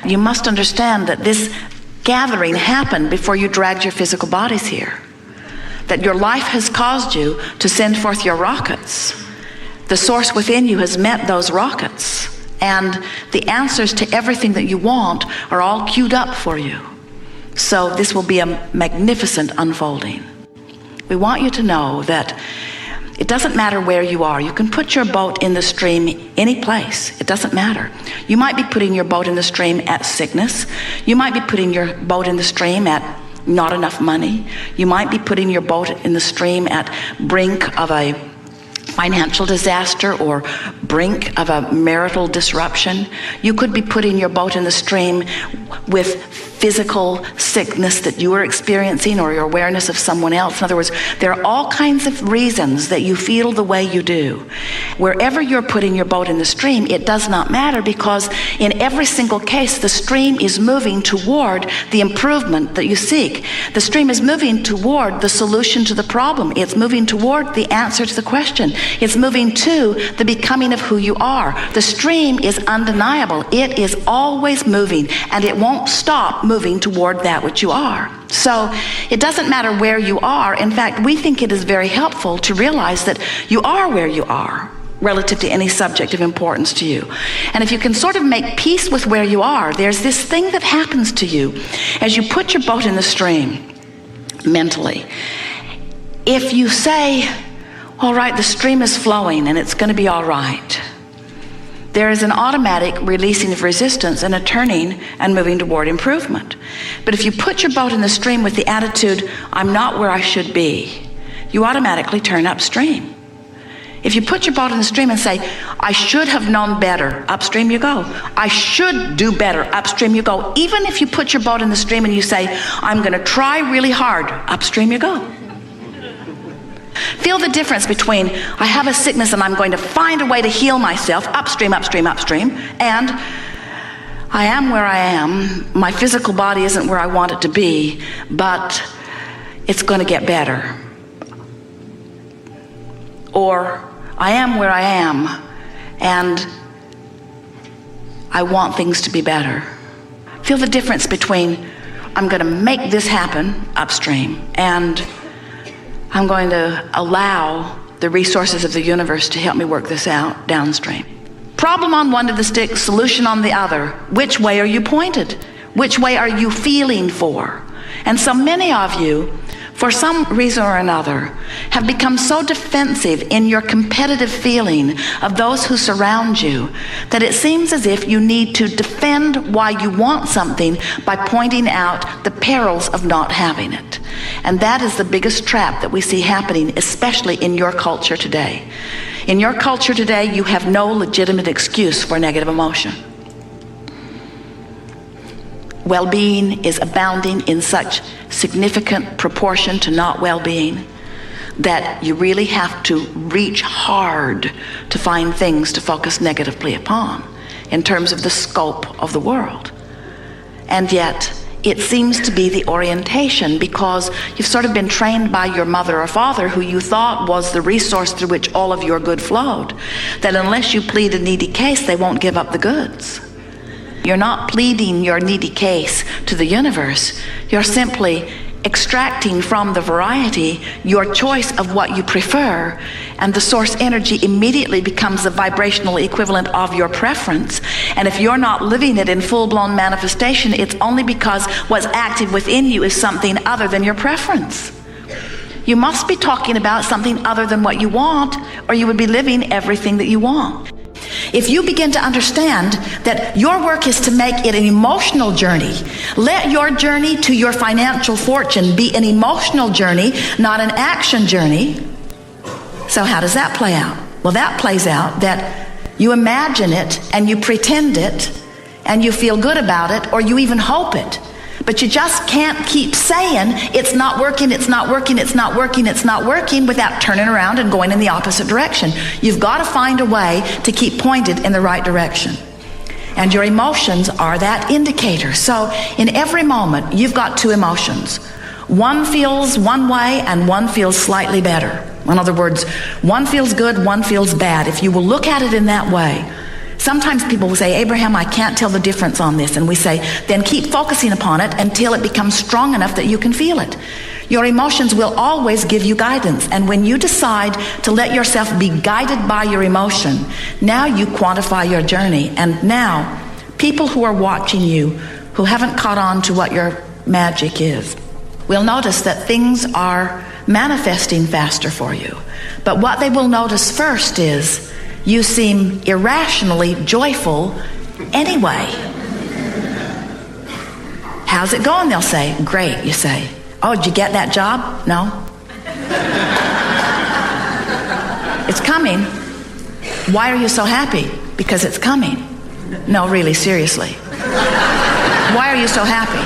You must understand that this gathering happened before you dragged your physical bodies here. That your life has caused you to send forth your rockets. The source within you has met those rockets. And the answers to everything that you want are all queued up for you. So this will be a magnificent unfolding. We want you to know that it doesn't matter where you are. You can put your boat in the stream any place. It doesn't matter. You might be putting your boat in the stream at sickness. You might be putting your boat in the stream at not enough money. You might be putting your boat in the stream at brink of a financial disaster or brink of a marital disruption. You could be putting your boat in the stream with physical sickness that you are experiencing or your awareness of someone else. In other words, there are all kinds of reasons that you feel the way you do. Wherever you're putting your boat in the stream, it does not matter, because in every single case, the stream is moving toward the improvement that you seek. The stream is moving toward the solution to the problem. It's moving toward the answer to the question. It's moving to the becoming of who you are. The stream is undeniable. It is always moving, and it won't stop moving toward that which you are. So it doesn't matter where you are. In fact, we think it is very helpful to realize that you are where you are relative to any subject of importance to you. And if you can sort of make peace with where you are, there's this thing that happens to you as you put your boat in the stream mentally. If you say, all right, the stream is flowing and it's going to be all right, there is an automatic releasing of resistance and a turning and moving toward improvement. But if you put your boat in the stream with the attitude, I'm not where I should be, you automatically turn upstream. If you put your boat in the stream and say, I should have known better, upstream you go. I should do better, upstream you go. Even if you put your boat in the stream and you say, I'm going to try really hard, upstream you go. Feel the difference between I have a sickness and I'm going to find a way to heal myself, upstream, upstream, upstream, and I am where I am. My physical body isn't where I want it to be, but it's going to get better. Or I am where I am, and I want things to be better. Feel the difference between I'm going to make this happen, upstream, and I'm going to allow the resources of the universe to help me work this out, downstream. Problem on one of the sticks, solution on the other. Which way are you pointed? Which way are you feeling for? And so many of you, for some reason or another, have become so defensive in your competitive feeling of those who surround you that it seems as if you need to defend why you want something by pointing out the perils of not having it. And that is the biggest trap that we see happening, especially in your culture today. In your culture today, you have no legitimate excuse for negative emotion. Well-being is abounding in such significant proportion to not well-being that you really have to reach hard to find things to focus negatively upon in terms of the scope of the world. And yet, it seems to be the orientation, because you've sort of been trained by your mother or father, who you thought was the resource through which all of your good flowed, that unless you plead a needy case, they won't give up the goods. You're not pleading your needy case to the universe. You're simply extracting from the variety your choice of what you prefer, and the source energy immediately becomes the vibrational equivalent of your preference. And if you're not living it in full-blown manifestation, it's only because what's active within you is something other than your preference. You must be talking about something other than what you want, or you would be living everything that you want. If you begin to understand that your work is to make it an emotional journey, let your journey to your financial fortune be an emotional journey, not an action journey. So how does that play out? Well, that plays out that you imagine it and you pretend it and you feel good about it, or you even hope it. But you just can't keep saying it's not working, it's not working, it's not working, it's not working, without turning around and going in the opposite direction. You've got to find a way to keep pointed in the right direction. And your emotions are that indicator. So in every moment, you've got two emotions. One feels one way and one feels slightly better. In other words, one feels good, one feels bad. If you will look at it in that way, Sometimes people will say, Abraham, I can't tell the difference on this. And we say, then keep focusing upon it until it becomes strong enough that you can feel it. Your emotions will always give you guidance. And when you decide to let yourself be guided by your emotion, now you quantify your journey. And now, people who are watching you, who haven't caught on to what your magic is, will notice that things are manifesting faster for you. But what they will notice first is you seem irrationally joyful anyway. How's it going? They'll say, great. You say, oh, did you get that job? No. It's coming. Why are you so happy? Because it's coming. No, really, seriously. Why are you so happy?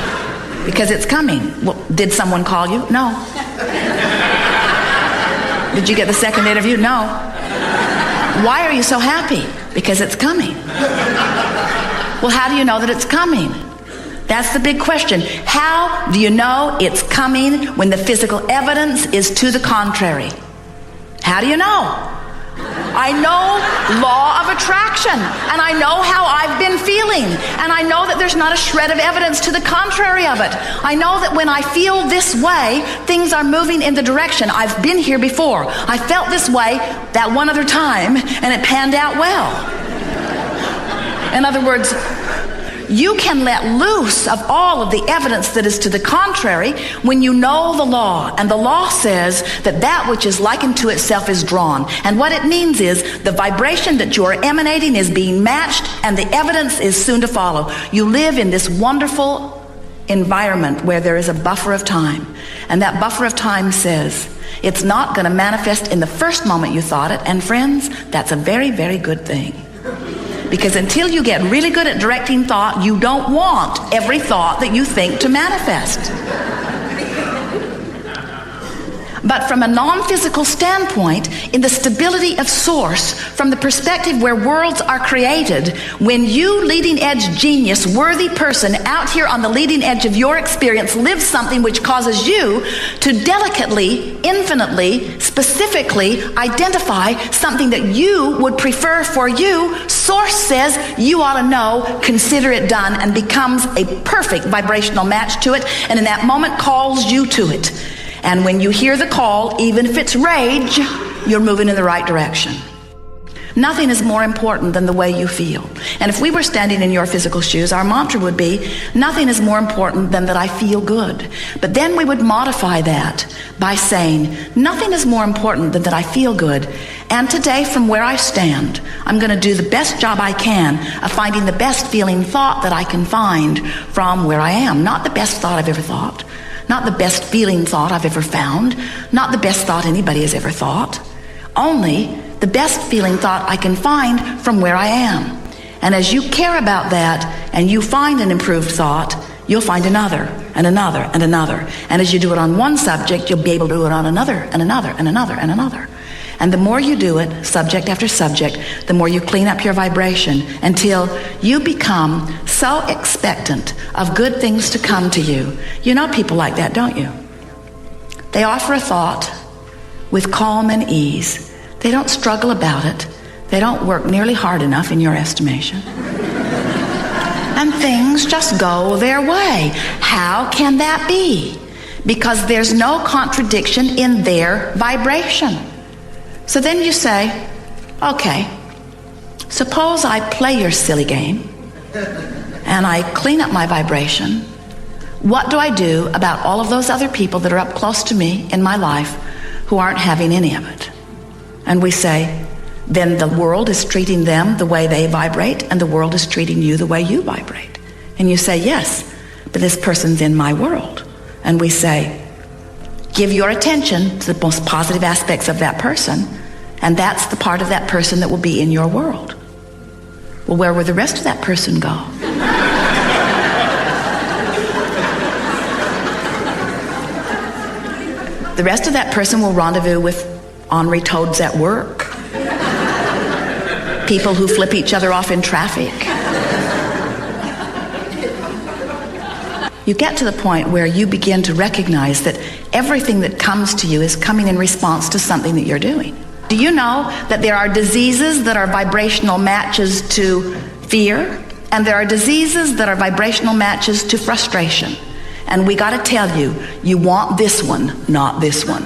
Because it's coming. Well, did someone call you? No. Did you get the second interview? No. Why are you so happy? Because it's coming. Well, how do you know that it's coming? That's the big question. How do you know it's coming when the physical evidence is to the contrary? How do you know? I know law of attraction, and I know how I've been feeling, and I know that there's not a shred of evidence to the contrary of it. I know that when I feel this way, things are moving in the direction. I've been here before. I felt this way that one other time, and it panned out well. In other words, you can let loose of all of the evidence that is to the contrary when you know the law. And the law says that that which is likened to itself is drawn. And what it means is the vibration that you are emanating is being matched, and the evidence is soon to follow. You live in this wonderful environment where there is a buffer of time. And that buffer of time says it's not going to manifest in the first moment you thought it. And friends, that's a very, very good thing. Because until you get really good at directing thought, you don't want every thought that you think to manifest. But from a non-physical standpoint, in the stability of source, from the perspective where worlds are created, when you, leading edge genius, worthy person, out here on the leading edge of your experience, live something which causes you to delicately, infinitely, specifically identify something that you would prefer for you, source says you ought to know, consider it done, and becomes a perfect vibrational match to it, and in that moment calls you to it. And when you hear the call, even if it's rage, you're moving in the right direction. Nothing is more important than the way you feel. And if we were standing in your physical shoes, our mantra would be, nothing is more important than that I feel good. But then we would modify that by saying, nothing is more important than that I feel good. And today, from where I stand, I'm going to do the best job I can of finding the best feeling thought that I can find from where I am. Not the best thought I've ever thought. Not the best feeling thought I've ever found. Not the best thought anybody has ever thought. Only the best feeling thought I can find from where I am. And as you care about that and you find an improved thought, you'll find another and another and another. And as you do it on one subject, you'll be able to do it on another and another and another and another. And the more you do it, subject after subject, the more you clean up your vibration until you become so expectant of good things to come to you. You know people like that, don't you? They offer a thought with calm and ease. They don't struggle about it. They don't work nearly hard enough in your estimation. And things just go their way. How can that be? Because there's no contradiction in their vibration. So then you say, okay, suppose I play your silly game and I clean up my vibration. What do I do about all of those other people that are up close to me in my life who aren't having any of it? And we say, then the world is treating them the way they vibrate, and the world is treating you the way you vibrate. And you say, yes, but this person's in my world. And we say, give your attention to the most positive aspects of that person, and that's the part of that person that will be in your world. Well, where will the rest of that person go? The rest of that person will rendezvous with ornery toads at work, people who flip each other off in traffic. You get to the point where you begin to recognize that everything that comes to you is coming in response to something that you're doing. Do you know that there are diseases that are vibrational matches to fear, and there are diseases that are vibrational matches to frustration? And we got to tell you, you want this one, not this one.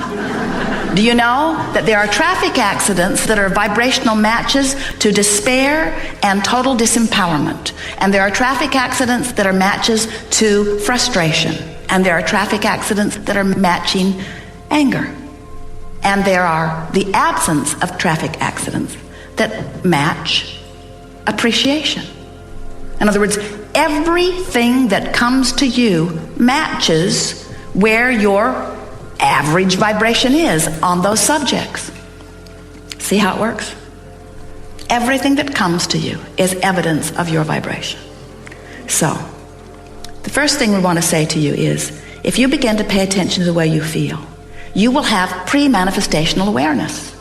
Do you know that there are traffic accidents that are vibrational matches to despair and total disempowerment? And there are traffic accidents that are matches to frustration. And there are traffic accidents that are matching anger. And there are the absence of traffic accidents that match appreciation. In other words, everything that comes to you matches where your average vibration is on those subjects. See how it works? Everything that comes to you is evidence of your vibration. So, the first thing we want to say to you is, if you begin to pay attention to the way you feel, you will have pre-manifestational awareness.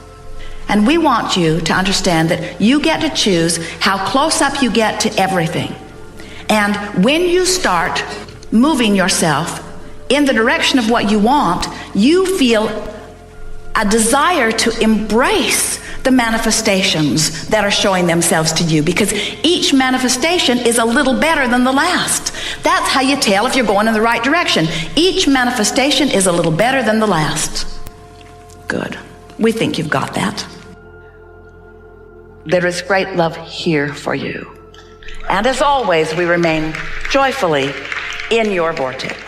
And we want you to understand that you get to choose how close up you get to everything. And when you start moving yourself in the direction of what you want, you feel a desire to embrace the manifestations that are showing themselves to you, because each manifestation is a little better than the last. That's how you tell if you're going in the right direction. Each manifestation is a little better than the last. Good. We think you've got that. There is great love here for you. And as always, we remain joyfully in your vortex.